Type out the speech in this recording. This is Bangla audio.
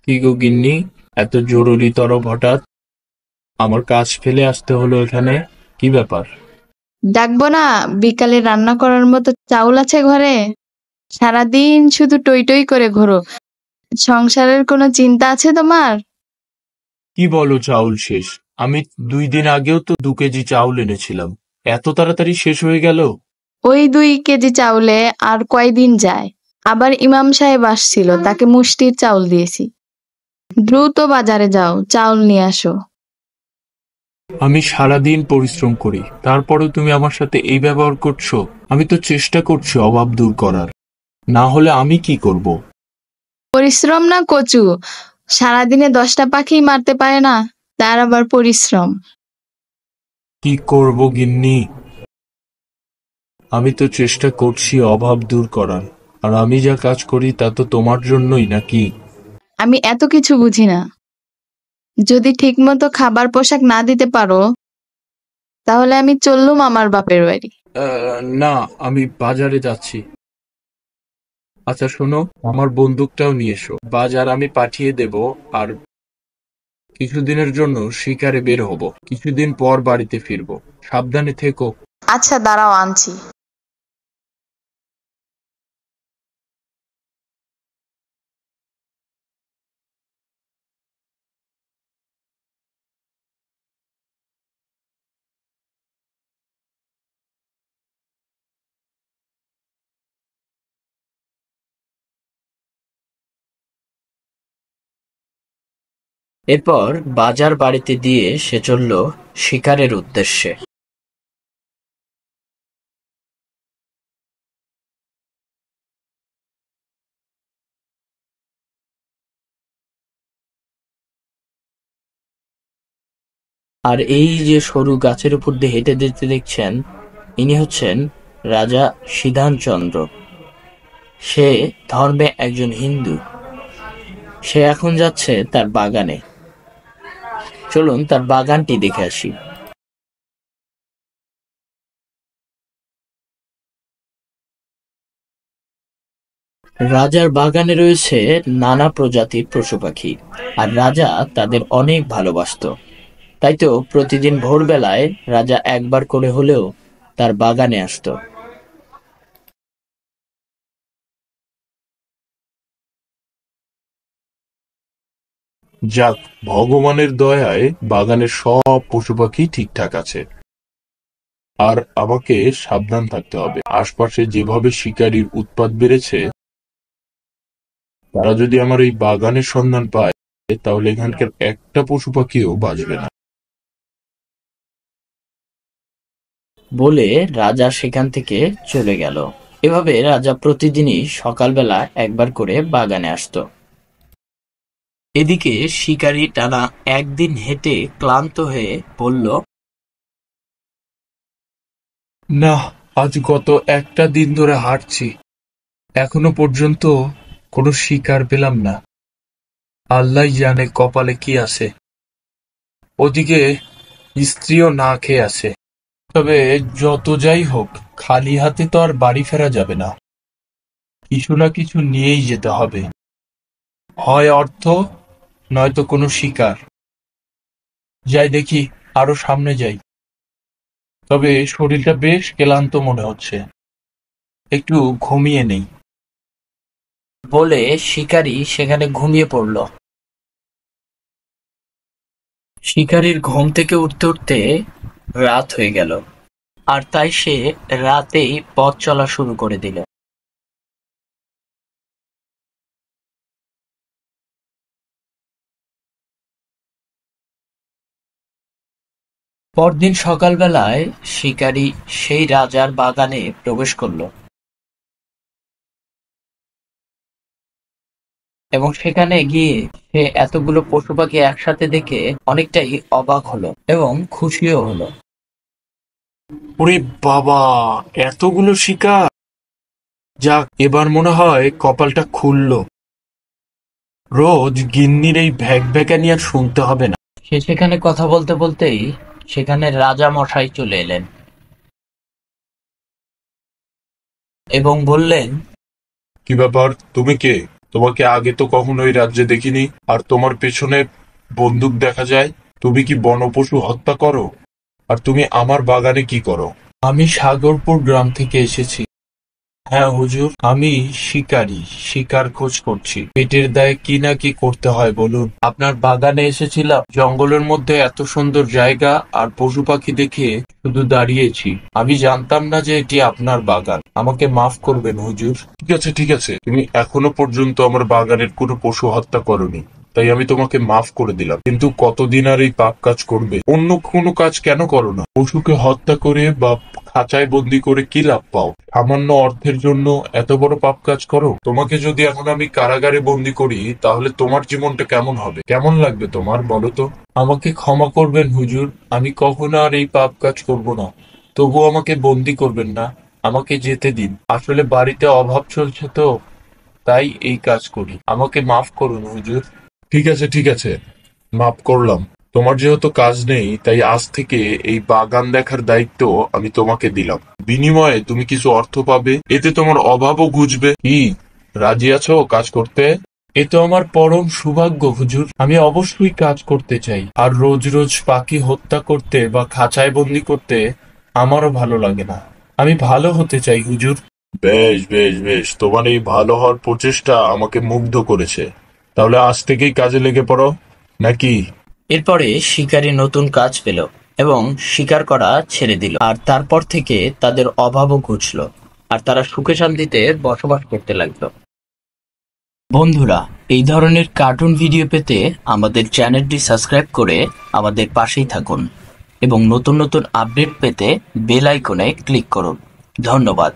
কি গো গিন্নি, এত জরুরি তরব হঠাৎ? আমার কাজ ফেলে আসতে হলো এখানে, কি ব্যাপার? ডাকবো না? বিকালে রান্না করার মতো চাউল আছে ঘরে? সারাদিন শুধু টই টই করে ঘোরো। সংসারের কোনো চিন্তা আছে তোমার? কি বলো, চাউল শেষ? আমি 2 দিন আগেও তো 2 কেজি চাউল এনেছিলাম। এত তাড়াতাড়ি শেষ হয়ে গেল? ওই 2 কেজি চাউলে আর কয়দিন যায়? আবার ইমাম সাহেব আসছিল, তাকে মুষ্টির চাউল দিয়েছি। দ্রুত বাজারে যাও, চাউল নিয়ে আসো। আমি সারাদিন পরিশ্রম করি, তারপরেও তুমি আমার সাথে এই ব্যবহার করছো? আমি তো চেষ্টা করছি অভাব দূর করার, না হলে আমি কি করব? পরিশ্রম না কচু, সারাদিনে 10টা পাখি মারতে পারে না, তার আবার পরিশ্রম? কি করব গিন্নি? আমি তো চেষ্টা করছি অভাব দূর করার, আর আমি যা কাজ করি তা তো তোমার জন্যই নাকি? আমি এত কিছু বুঝি না। যদি ঠিকমতো খাবার পোশাক না দিতে পারো, তাহলে আমি চললুম আমার বাপের বাড়ি। না, আমি বাজারে যাচ্ছি। আচ্ছা শোনো, আমার বন্দুকটাও নিয়ে এসো, বাজার আমি পাঠিয়ে দেব। আর কিছুদিনের জন্য শিকারে বের হব, কিছুদিন পর বাড়িতে ফিরবো। সাবধানে থেকো। আচ্ছা দাঁড়াও, আনছি। এরপর বাজার বাড়িতে দিয়ে সে চলল শিকারের উদ্দেশ্যে। আর এই যে সরু গাছের উপর দিয়ে হেঁটে যেতে দেখছেন, ইনি হচ্ছেন রাজা সিদ্ধানচন্দ্র। সে ধর্মে একজন হিন্দু। সে এখন যাচ্ছে তার বাগানে। চলুন তার বাগানটি দেখে আসি। রাজার বাগানে রয়েছে নানা প্রজাতির পশু পাখি, আর রাজা তাদের অনেক ভালোবাসতো। তাই তো প্রতিদিন ভোরবেলায় রাজা একবার করে হলেও তার বাগানে আসতো। যাক, ভগবানের দয়ায় বাগানের সব পশু পাখি ঠিকঠাক আছে। আর আমাকে সাবধান থাকতে হবে, আশপাশে যেভাবে শিকারীর উৎপাত বেড়েছে, তারা যদি আমার এই বাগানের সন্ধান পায়, তাহলে এখানকার একটা পশু পাখিও বাঁচবে না। বলে রাজা সেখান থেকে চলে গেল। এভাবে রাজা প্রতিদিনই সকালবেলা একবার করে বাগানে আসতো। এদিকে শিকারী টানা একদিন হেঁটে ক্লান্ত হয়ে বলল, না, আজ গত একটা দিন ধরে হাঁটছি, এখনো পর্যন্ত কোনো শিকার পেলাম না। আল্লাহ জানে কপালে কি আছে। ওদিকে স্ত্রীও না খেয়ে আছে। তবে যত যাই হোক, খালি হাতে তো আর বাড়ি ফেরা যাবে না, কিছু না কিছু নিয়েই যেতে হবে। হয় অর্থ, নয়তো কোনো শিকার। যাই দেখি, আরো সামনে যাই। তবে শরীরটা বেশ ক্লান্ত মনে হচ্ছে, একটু ঘুমিয়ে নেই। বলে শিকারী সেখানে ঘুমিয়ে পড়ল। শিকারীর ঘুম থেকে উঠতে উঠতে রাত হয়ে গেল, আর তাই সে রাতেই পথ চলা শুরু করে দিল। পরদিন সকালবেলায় শিকারী সেই রাজার বাগানে প্রবেশ করল এবং সেখানে গিয়ে সে এতগুলো পশু পাখি একসাথে দেখে অনেকটাই অবাক হলো এবং খুশিও হলো। ওরে বাবা, এতগুলো শিকার! যাক, এবার মনে হয় কপালটা খুললো। রোজ গিন্নির এই ভ্যাক ভ্যাকানি আর শুনতে হবে না। সে সেখানে কথা বলতে বলতেই সেখানে রাজা মশাই চলে এলেন এবং বললেন, কি ব্যাপার, তুমি কে? তোমাকে আগে তো কখনো এই রাজ্যে দেখিনি, আর তোমার পেছনে বন্দুক দেখা যায়। তুমি কি বনপশু হত্যা করো? আর তুমি আমার বাগানে কি করো? আমি সাগরপুর গ্রাম থেকে এসেছি। হ্যাঁ হুজুর, আমি শিকারী, শিকার খোঁজ করছি। পেটের দায়ে কি না কি করতে হয় বলুন। আপনার বাগানে এসেছিলাম, জঙ্গলের মধ্যে এত সুন্দর জায়গা আর পশু পাখি দেখে শুধু দাঁড়িয়েছি। আমি জানতাম না যে এটি আপনার বাগান। আমাকে মাফ করবেন হুজুর। ঠিক আছে ঠিক আছে, তুমি এখনো পর্যন্ত আমার বাগানের কোনো পশু হত্যা করোনি, তাই আমি তোমাকে মাফ করে দিলাম। কিন্তু কতদিন আর এই পাপ কাজ করবে? অন্য কোনো কাজ কেন করো না? পশুকে হত্যা করে বা খাঁচায় বন্দি করে কি লাভ পাও? সামান্য অর্থের জন্য এত বড় পাপ কাজ করো? তোমাকে যদি এখন আমি কারাগারে বন্দি করি, তাহলে তোমার জীবনটা কেমন হবে? কেমন লাগবে তোমার, বলো তো? আমাকে ক্ষমা করবেন হুজুর, আমি কখনো আর এই পাপ কাজ করব না। তবুও আমাকে বন্দি করবেন না, আমাকে যেতে দিন। আসলে বাড়িতে অভাব চলছে তো, তাই এই কাজ করি। আমাকে মাফ করুন হুজুর। ঠিক আছে ঠিক আছে, মাফ করলাম। তোমার যেহেতু কাজ নেই, তাই আজ থেকে এই বাগান দেখার দায়িত্ব আমি তোমাকে দিলাম। বিনিময়ে তুমি কিছু অর্থ পাবে, এতে তোমার অভাবও ঘুচবে। কি, রাজি আছো কাজ করতে? এ তো আমার পরম সৌভাগ্য হুজুর, আমি অবশ্যই কাজ করতে চাই। আর রোজ রোজ পাখি হত্যা করতে বা খাঁচায় বন্দি করতে আমারও ভালো লাগে না। আমি ভালো হতে চাই হুজুর। বেশ বেশ বেশ, তোমার এই ভালো হওয়ার প্রচেষ্টা আমাকে মুগ্ধ করেছে। তাহলে আজ থেকেই কাজে লেগে পড়ো, নাকি? এরপরে শিকারী নতুন কাজ পেল এবং শিকার করা ছেড়ে দিল, আর তারপর থেকে তাদের অভাবও ঘুচল, আর তারা সুখে শান্তিতে বসবাস করতে লাগলো। বন্ধুরা, এই ধরনের কার্টুন ভিডিও পেতে আমাদের চ্যানেলটি সাবস্ক্রাইব করে আমাদের পাশেই থাকুন এবং নতুন নতুন আপডেট পেতে বেল আইকনে ক্লিক করুন। ধন্যবাদ।